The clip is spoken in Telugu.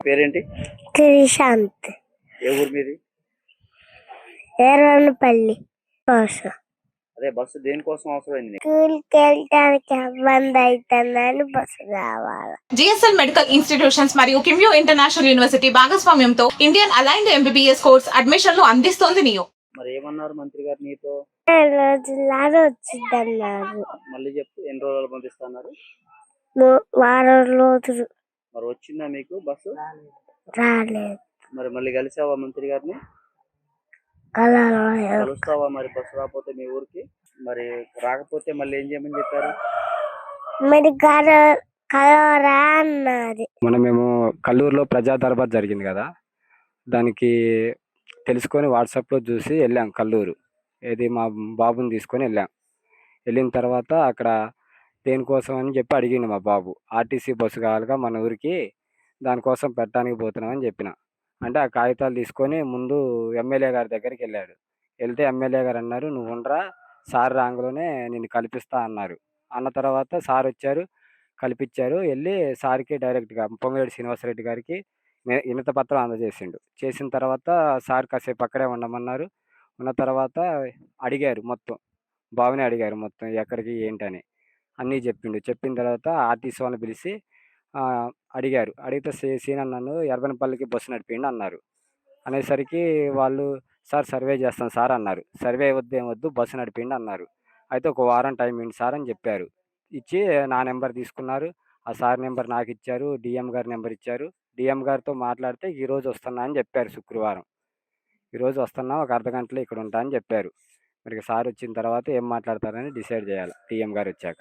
పేరేంటి? శ్రీశాంత్. ఏ ఊరు మీది? ఏరవనపల్లి కోసం. అదే బస్సు దేనికోసం అవసరమైంది? స్కూల్కి వెళ్ళటానికి ఇబ్బంది అవుతుందని బస్సు కావాలి. జిఎస్ఎల్ మెడికల్ ఇన్స్టిట్యూషన్స్ మరియు కిమ్యూ ఇంటర్నేషనల్ యూనివర్సిటీ భాగస్వామ్యంతో ఇండియన్ అలైన్డ్ ఎంబీబీఎస్ కోర్స్ అడ్మిషన్లు అందిస్తోంది నియో. మరి ఏమన్నారు మంత్రి గారు నీతో? రోజులాగా వచ్చిందన్నారు. మళ్ళీ చెప్పు, ఎన్ని రోజులు పంపిస్తున్నారు? వారం రోజులు. మరి వచ్చిందా మీకు బస్సు? రాలేదు. మరి మళ్ళీ కలిసావా మంత్రి గారిని? కలుస్తావా మరి బస్సు రాకపోతే మీ ఊరికి? మరి రాకపోతే మళ్ళీ ఏం చేయమని చెప్పారు? మరి కలవరా అన్నది. మేము కల్లూరులో ప్రజా దర్బార్ జరిగింది కదా, దానికి తెలుసుకొని వాట్సాప్లో చూసి వెళ్ళాం కల్లూరు. ఏది మా బాబుని తీసుకొని వెళ్ళిన తర్వాత అక్కడ దేనికోసం అని చెప్పి అడిగిండు మా బాబు. ఆర్టీసీ బస్సు కావాలిగా మన ఊరికి, దానికోసం పెట్టడానికి పోతున్నామని చెప్పిన. అంటే ఆ కాగితాలు తీసుకొని ముందు ఎమ్మెల్యే గారి దగ్గరికి వెళ్ళాడు. వెళ్తే ఎమ్మెల్యే గారు అన్నారు, నువ్వు ఉండరా, సార్ రాంగ్లోనే నిన్ను కల్పిస్తా అన్నారు. అన్న తర్వాత సార్ వచ్చారు, కల్పించారు. వెళ్ళి సార్కి డైరెక్ట్గా పొంగిరెడ్డి శ్రీనివాసరెడ్డి గారికి వినతి పత్రం అందజేసిండు. చేసిన తర్వాత సార్ కాసేపు అక్కడే ఉండమన్నారు. ఉన్న తర్వాత అడిగారు, బాబుని అడిగారు మొత్తం ఎక్కడికి ఏంటని అన్నీ చెప్పిండు. చెప్పిన తర్వాత ఆర్టీసీ వాళ్ళని పిలిచి అడిగారు. అడిగితే సీన్ నన్ను ఎర్రబనపల్లికి బస్సు నడిపిండు అన్నారు. అనేసరికి వాళ్ళు సార్ సర్వే చేస్తాం సార్ అన్నారు. సర్వే వద్దు బస్సు నడిపిండు అన్నారు. అయితే ఒక వారం టైం ఇవ్వండి సార్ అని చెప్పారు. ఇచ్చి నా నెంబర్ తీసుకున్నారు. ఆ సార్ నెంబర్ నాకు ఇచ్చారు. డిఎం గారి నెంబర్ ఇచ్చారు. డిఎం గారితో మాట్లాడితే ఈరోజు వస్తున్నా అని చెప్పారు. శుక్రవారం ఈరోజు వస్తున్నా, ఒక అర్ధగంటలో ఇక్కడ ఉంటా అని చెప్పారు. మరి సార్ వచ్చిన తర్వాత ఏం మాట్లాడతారని డిసైడ్ చేయాలి డిఎం గారు వచ్చాక.